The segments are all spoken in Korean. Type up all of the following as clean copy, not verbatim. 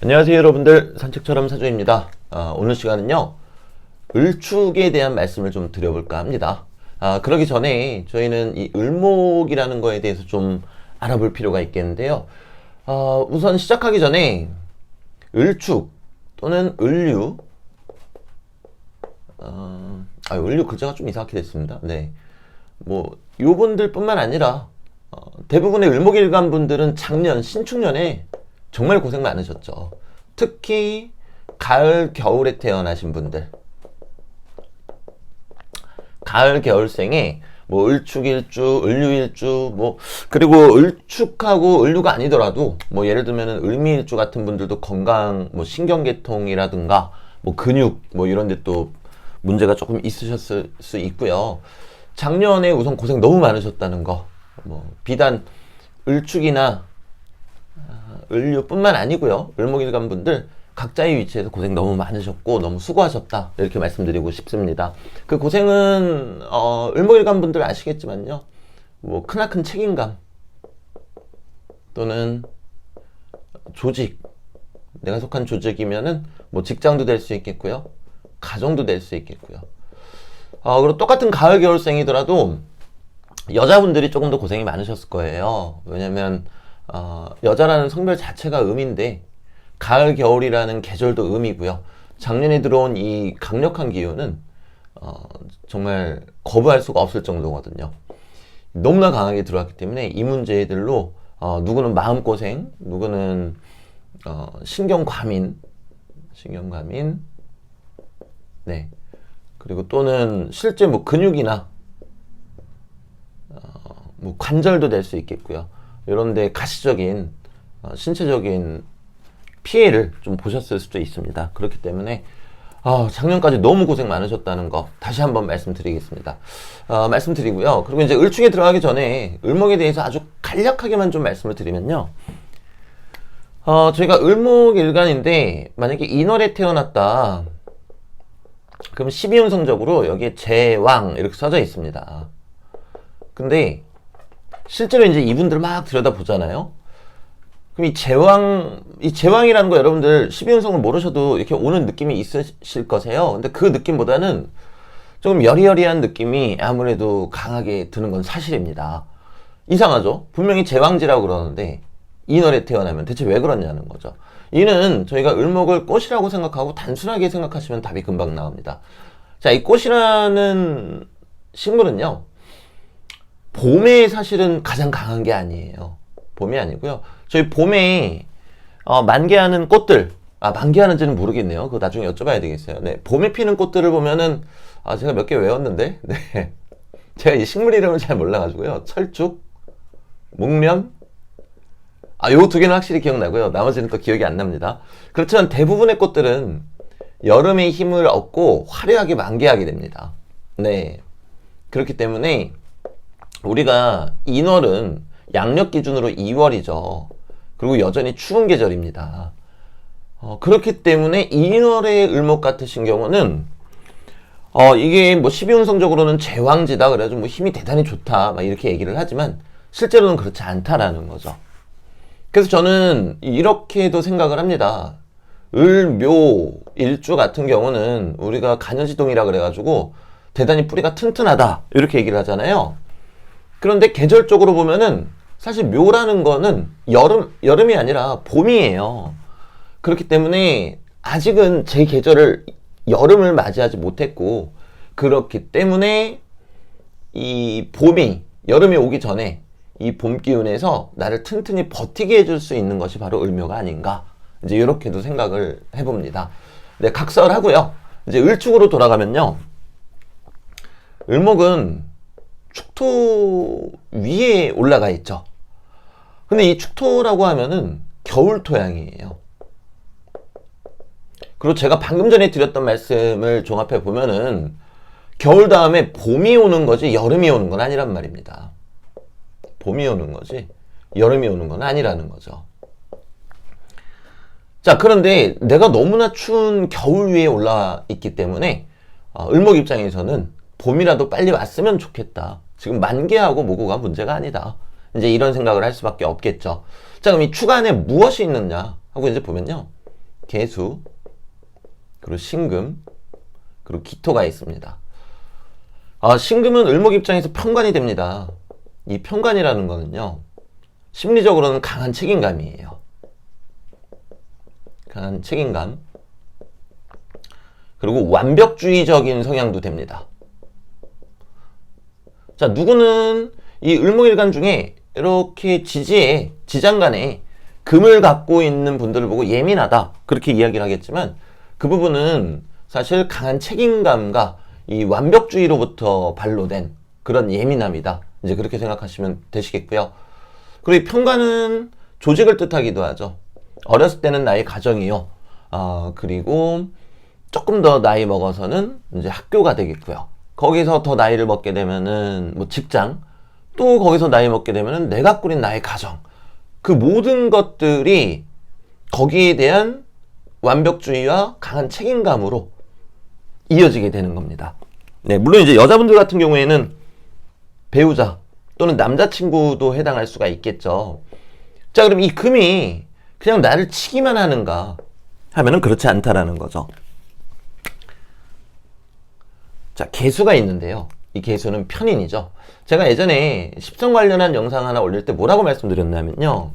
안녕하세요 여러분들, 산책처럼 사주입니다. 오늘 시간은요 을축에 대한 말씀을 좀 드려볼까 합니다. 그러기 전에 저희는 이 을목이라는 거에 대해서 좀 알아볼 필요가 있겠는데요. 우선 시작하기 전에 을축 또는 을류, 을류 글자가 좀 이상하게 됐습니다. 네, 뭐 요분들 뿐만 아니라 대부분의 을목일간 분들은 작년 신축년에 정말 고생 많으셨죠. 특히 가을 겨울에 태어나신 분들, 가을 겨울생에 뭐 을축일주, 을류일주, 뭐 그리고 을축하고 을류가 아니더라도 뭐 예를 들면은 을미일주 같은 분들도 건강, 뭐 신경계통이라든가 뭐 근육 뭐 이런 데 또 문제가 조금 있으셨을 수 있고요. 작년에 우선 고생 너무 많으셨다는 거, 뭐 비단 을축이나 을류뿐만 아니고요. 을목일간 분들 각자의 위치에서 고생 너무 많으셨고 너무 수고하셨다, 이렇게 말씀드리고 싶습니다. 그 고생은 을목일간 분들 아시겠지만요, 뭐 크나큰 책임감 또는 조직, 내가 속한 조직이면은 뭐 직장도 될 수 있겠고요, 가정도 될 수 있겠고요. 그리고 똑같은 가을 겨울생이더라도 여자분들이 조금 더 고생이 많으셨을 거예요. 왜냐면 여자라는 성별 자체가 음인데 가을 겨울이라는 계절도 음이고요. 작년에 들어온 이 강력한 기운은 정말 거부할 수가 없을 정도거든요. 너무나 강하게 들어왔기 때문에 이 문제들로 누구는 마음고생, 누구는 신경과민, 네, 그리고 또는 실제 뭐 근육이나 뭐 관절도 될 수 있겠고요. 이런데 가시적인 신체적인 피해를 좀 보셨을 수도 있습니다. 그렇기 때문에 작년까지 너무 고생 많으셨다는 거 다시 한번 말씀드리겠습니다. 말씀드리고요. 그리고 이제 을축에 들어가기 전에 을목에 대해서 아주 간략하게만 좀 말씀을 드리면요. 저희가 을목일간인데 만약에 인월에 태어났다 그럼 12운성적으로 여기에 제왕 이렇게 써져 있습니다. 근데 실제로 이제 이분들 막 들여다보잖아요. 그럼 이 제왕이라는 거 여러분들 12운성을 모르셔도 이렇게 오는 느낌이 있으실 거세요. 근데 그 느낌보다는 조금 여리여리한 느낌이 아무래도 강하게 드는 건 사실입니다. 이상하죠? 분명히 제왕지라고 그러는데 인월에 태어나면 대체 왜 그러냐는 거죠. 이는 저희가 을목을 꽃이라고 생각하고 단순하게 생각하시면 답이 금방 나옵니다. 자, 이 꽃이라는 식물은요, 봄에 사실은 가장 강한 게 아니에요. 봄이 아니고요. 저희 봄에 만개하는 꽃들, 만개하는지는 모르겠네요. 그거 나중에 여쭤봐야 되겠어요. 네, 봄에 피는 꽃들을 보면은 제가 몇 개 외웠는데, 네, 제가 이 식물 이름을 잘 몰라가지고요. 철쭉, 목련, 요 두 개는 확실히 기억나고요. 나머지는 또 기억이 안 납니다. 그렇지만 대부분의 꽃들은 여름의 힘을 얻고 화려하게 만개하게 됩니다. 네, 그렇기 때문에 우리가 인월은 양력 기준으로 2월이죠. 그리고 여전히 추운 계절입니다. 그렇기 때문에 인월의 을목 같으신 경우는 이게 뭐 12운성적으로는 제왕지다 그래가지고 뭐 힘이 대단히 좋다 막 이렇게 얘기를 하지만 실제로는 그렇지 않다라는 거죠. 그래서 저는 이렇게도 생각을 합니다. 을묘 일주 같은 경우는 우리가 간여지동이라 그래가지고 대단히 뿌리가 튼튼하다 이렇게 얘기를 하잖아요. 그런데 계절적으로 보면은 사실 묘라는 거는 여름이 아니라 봄이에요. 그렇기 때문에 아직은 제 계절을 여름을 맞이하지 못했고, 그렇기 때문에 이 여름이 오기 전에 이 봄 기운에서 나를 튼튼히 버티게 해줄 수 있는 것이 바로 을묘가 아닌가, 이제 이렇게도 생각을 해봅니다. 네, 각설하고요. 이제 을축으로 돌아가면요, 을목은 축토 위에 올라가 있죠. 근데 이 축토라고 하면은 겨울 토양이에요. 그리고 제가 방금 전에 드렸던 말씀을 종합해 보면은 겨울 다음에 봄이 오는 거지 여름이 오는 건 아니란 말입니다. 봄이 오는 거지 여름이 오는 건 아니라는 거죠. 자, 그런데 내가 너무나 추운 겨울 위에 올라 있기 때문에 을목 입장에서는 봄이라도 빨리 왔으면 좋겠다. 지금 만개하고 모고가 문제가 아니다. 이제 이런 생각을 할 수밖에 없겠죠. 자, 그럼 이 축 안에 무엇이 있느냐 하고 이제 보면요, 개수, 그리고 신금, 그리고 기토가 있습니다. 신금은 을목 입장에서 편관이 됩니다. 이 편관이라는 거는요, 심리적으로는 강한 책임감이에요. 강한 책임감. 그리고 완벽주의적인 성향도 됩니다. 자, 누구는 이 을목일간 중에 이렇게 지장간에 금을 갖고 있는 분들을 보고 예민하다, 그렇게 이야기를 하겠지만, 그 부분은 사실 강한 책임감과 이 완벽주의로부터 반로된 그런 예민함이다. 이제 그렇게 생각하시면 되시겠고요. 그리고 이 편관은 조직을 뜻하기도 하죠. 어렸을 때는 나의 가정이요. 그리고 조금 더 나이 먹어서는 이제 학교가 되겠고요. 거기서 더 나이를 먹게 되면은 뭐 직장, 또 거기서 나이 먹게 되면은 내가 꾸린 나의 가정. 그 모든 것들이 거기에 대한 완벽주의와 강한 책임감으로 이어지게 되는 겁니다. 네, 물론 이제 여자분들 같은 경우에는 배우자 또는 남자친구도 해당할 수가 있겠죠. 자, 그럼 이 금이 그냥 나를 치기만 하는가 하면은 그렇지 않다라는 거죠. 자, 개수가 있는데요. 이 개수는 편인이죠. 제가 예전에 십성 관련한 영상 하나 올릴 때 뭐라고 말씀드렸냐면요,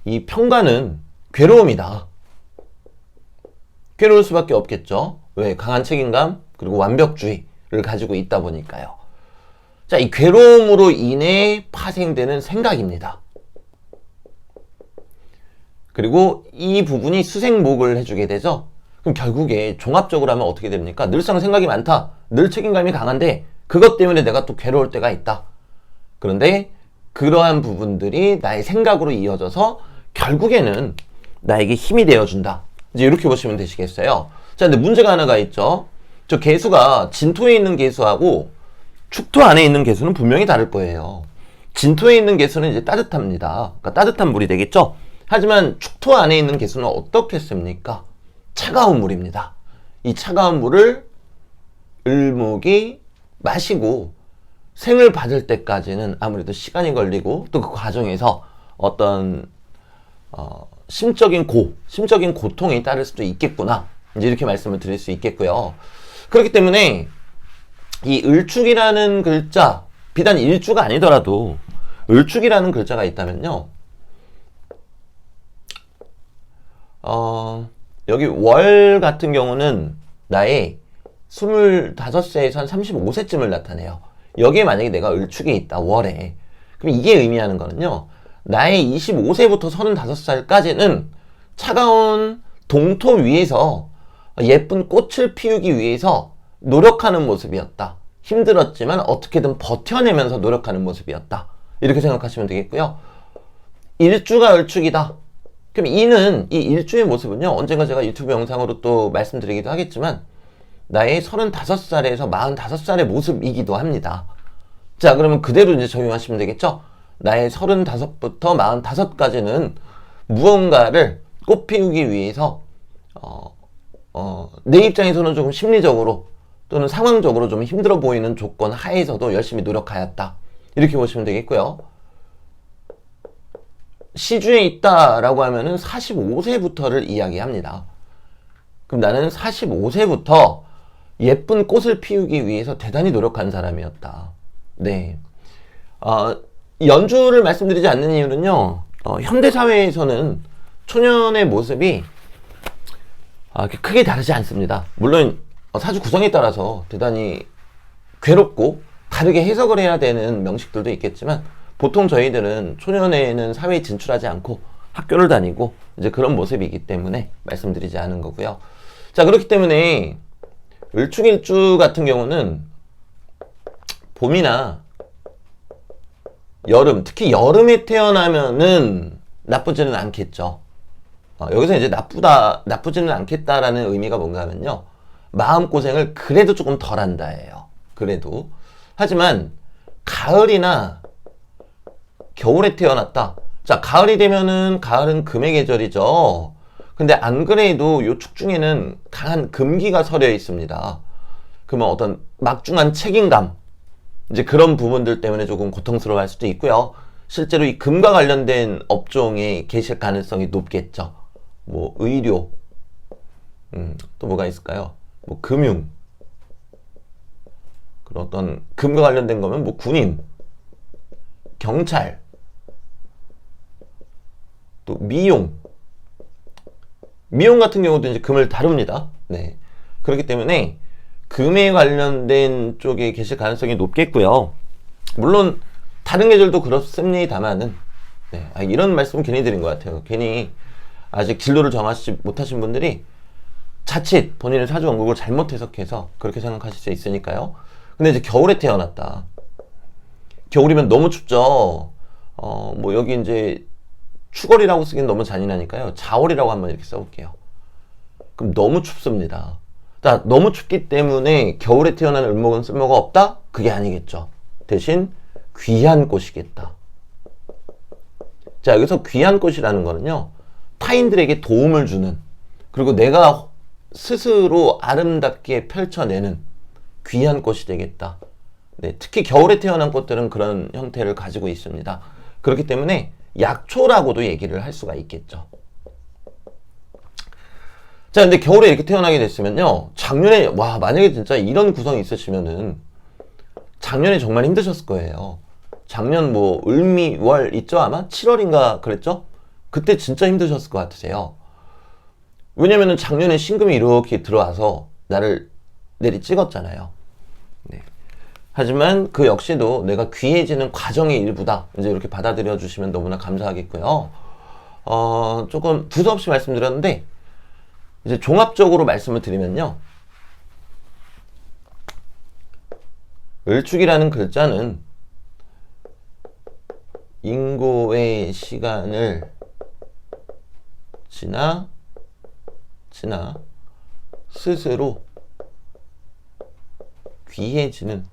이 편관은 괴로움이다. 괴로울 수밖에 없겠죠. 왜? 강한 책임감, 그리고 완벽주의를 가지고 있다 보니까요. 자, 이 괴로움으로 인해 파생되는 생각입니다. 그리고 이 부분이 수생목을 해주게 되죠. 그럼 결국에 종합적으로 하면 어떻게 됩니까? 늘상 생각이 많다. 늘 책임감이 강한데 그것 때문에 내가 또 괴로울 때가 있다. 그런데 그러한 부분들이 나의 생각으로 이어져서 결국에는 나에게 힘이 되어준다. 이제 이렇게 보시면 되시겠어요. 자, 근데 문제가 하나가 있죠. 저 개수가 진토에 있는 개수하고 축토 안에 있는 개수는 분명히 다를 거예요. 진토에 있는 개수는 이제 따뜻합니다. 그러니까 따뜻한 물이 되겠죠. 하지만 축토 안에 있는 개수는 어떻겠습니까? 차가운 물입니다. 이 차가운 물을 을목이 마시고 생을 받을 때까지는 아무래도 시간이 걸리고 또 그 과정에서 어떤 심적인 고통이 따를 수도 있겠구나. 이제 이렇게 말씀을 드릴 수 있겠고요. 그렇기 때문에 이 을축이라는 글자, 비단 일주가 아니더라도 을축이라는 글자가 있다면요, 여기 월 같은 경우는 나의 25세에서 한 35세쯤을 나타내요. 여기에 만약에 내가 을축에 있다, 월에. 그럼 이게 의미하는 거는요, 나의 25세부터 35살까지는 차가운 동토 위에서 예쁜 꽃을 피우기 위해서 노력하는 모습이었다. 힘들었지만 어떻게든 버텨내면서 노력하는 모습이었다. 이렇게 생각하시면 되겠고요. 일주가 을축이다. 그럼 이는, 이 일주의 모습은요, 언젠가 제가 유튜브 영상으로 또 말씀드리기도 하겠지만 나의 35살에서 45살의 모습이기도 합니다. 자, 그러면 그대로 이제 적용하시면 되겠죠? 나의 35부터 45까지는 무언가를 꽃피우기 위해서 내 입장에서는 조금 심리적으로 또는 상황적으로 좀 힘들어 보이는 조건 하에서도 열심히 노력하였다. 이렇게 보시면 되겠고요. 시주에 있다라고 하면은 45세부터를 이야기합니다. 그럼 나는 45세부터 예쁜 꽃을 피우기 위해서 대단히 노력한 사람이었다. 네. 연주를 말씀드리지 않는 이유는요, 현대사회에서는 초년의 모습이 크게 다르지 않습니다. 물론 사주 구성에 따라서 대단히 괴롭고 다르게 해석을 해야 되는 명식들도 있겠지만 보통 저희들은 초년에는 사회에 진출하지 않고 학교를 다니고 이제 그런 모습이기 때문에 말씀드리지 않은 거고요. 자, 그렇기 때문에 을축일주 같은 경우는 봄이나 여름, 특히 여름에 태어나면은 나쁘지는 않겠죠. 여기서 이제 나쁘지는 않겠다라는 의미가 뭔가 하면요, 마음고생을 그래도 조금 덜 한다예요. 그래도. 하지만 가을이나 겨울에 태어났다. 자, 가을이 되면은 가을은 금의 계절이죠. 근데 안 그래도 요 축 중에는 강한 금기가 서려 있습니다. 그러면 어떤 막중한 책임감, 이제 그런 부분들 때문에 조금 고통스러워 할 수도 있고요. 실제로 이 금과 관련된 업종에 계실 가능성이 높겠죠. 뭐 의료, 또 뭐가 있을까요? 뭐 금융, 그런 어떤 금과 관련된 거면 뭐 군인, 경찰, 또 미용 같은 경우도 이제 금을 다룹니다. 네. 그렇기 때문에 금에 관련된 쪽에 계실 가능성이 높겠고요. 물론 다른 계절도 그렇습니다만은 네. 이런 말씀은 괜히 드린 것 같아요. 괜히 아직 진로를 정하지 못하신 분들이 자칫 본인의 사주 원국을 잘못 해석해서 그렇게 생각하실 수 있으니까요. 근데 이제 겨울에 태어났다. 겨울이면 너무 춥죠. 뭐 여기 이제 추걸이라고 쓰기는 너무 잔인하니까요. 자월이라고 한번 이렇게 써볼게요. 그럼 너무 춥습니다. 자, 너무 춥기 때문에 겨울에 태어난 을목은 쓸모가 없다? 그게 아니겠죠. 대신 귀한 꽃이겠다. 자, 여기서 귀한 꽃이라는 거는요, 타인들에게 도움을 주는, 그리고 내가 스스로 아름답게 펼쳐내는 귀한 꽃이 되겠다. 네, 특히 겨울에 태어난 꽃들은 그런 형태를 가지고 있습니다. 그렇기 때문에 약초라고도 얘기를 할 수가 있겠죠. 자, 근데 겨울에 이렇게 태어나게 됐으면요, 작년에, 만약에 진짜 이런 구성이 있으시면은 작년에 정말 힘드셨을 거예요. 작년 뭐 을미월 있죠? 아마 7월인가 그랬죠? 그때 진짜 힘드셨을 것 같으세요. 왜냐면은 작년에 신금이 이렇게 들어와서 나를 내리 찍었잖아요. 네. 하지만 그 역시도 내가 귀해지는 과정의 일부다. 이제 이렇게 받아들여 주시면 너무나 감사하겠고요. 조금 두서없이 말씀드렸는데, 이제 종합적으로 말씀을 드리면요. 을축이라는 글자는 인고의 시간을 지나 스스로 귀해지는,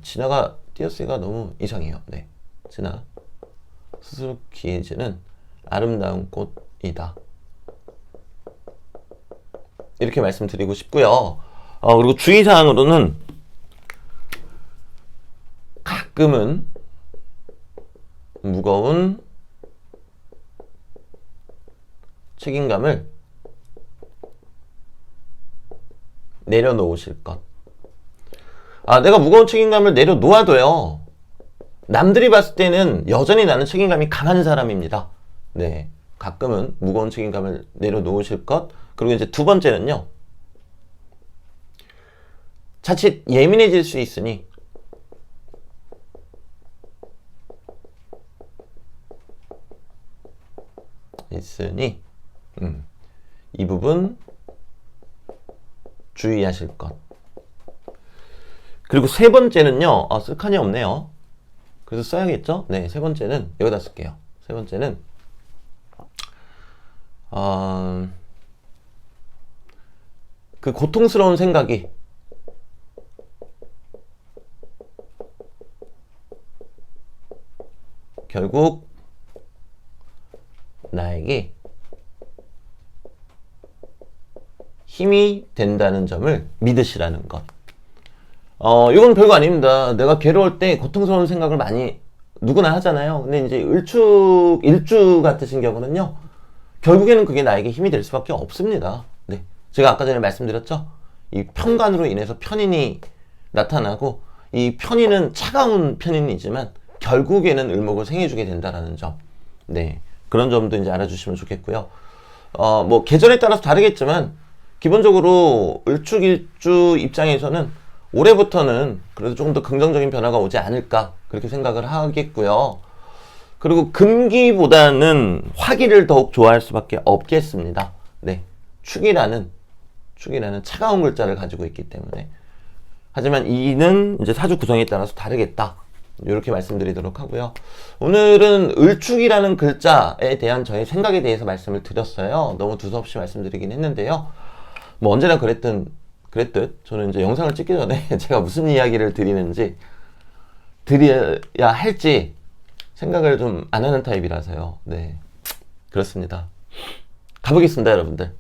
진화가 띄어쓰기가 너무 이상해요. 네, 진화 스스로 귀해지는 아름다운 꽃이다. 이렇게 말씀드리고 싶고요. 그리고 주의사항으로는 가끔은 무거운 책임감을 내려놓으실 것. 내가 무거운 책임감을 내려놓아도요, 남들이 봤을 때는 여전히 나는 책임감이 강한 사람입니다. 네, 가끔은 무거운 책임감을 내려놓으실 것. 그리고 이제 두 번째는요, 자칫 예민해질 수 있으니 이 부분 주의하실 것. 그리고 세 번째는요, 쓸 칸이 없네요. 그래서 써야겠죠? 네, 세 번째는 여기다 쓸게요. 세 번째는 그 고통스러운 생각이 결국 나에게 힘이 된다는 점을 믿으시라는 것. 이건 별거 아닙니다. 내가 괴로울 때 고통스러운 생각을 많이 누구나 하잖아요. 근데 이제 일주 같으신 경우는요, 결국에는 그게 나에게 힘이 될 수밖에 없습니다. 네. 제가 아까 전에 말씀드렸죠? 이 편관으로 인해서 편인이 나타나고, 이 편인은 차가운 편인이지만 결국에는 을목을 생해주게 된다라는 점. 네. 그런 점도 이제 알아주시면 좋겠고요. 뭐 계절에 따라서 다르겠지만 기본적으로 을축일주 입장에서는 올해부터는 그래도 조금 더 긍정적인 변화가 오지 않을까 그렇게 생각을 하겠고요. 그리고 금기보다는 화기를 더욱 좋아할 수밖에 없겠습니다. 네, 축이라는 차가운 글자를 가지고 있기 때문에. 하지만 이는 이제 사주 구성에 따라서 다르겠다. 이렇게 말씀드리도록 하고요. 오늘은 을축이라는 글자에 대한 저의 생각에 대해서 말씀을 드렸어요. 너무 두서없이 말씀드리긴 했는데요. 뭐 언제나 그랬듯 저는 이제 영상을 찍기 전에 제가 무슨 이야기를 드려야 할지 생각을 좀 안 하는 타입이라서요. 네, 그렇습니다. 가보겠습니다, 여러분들.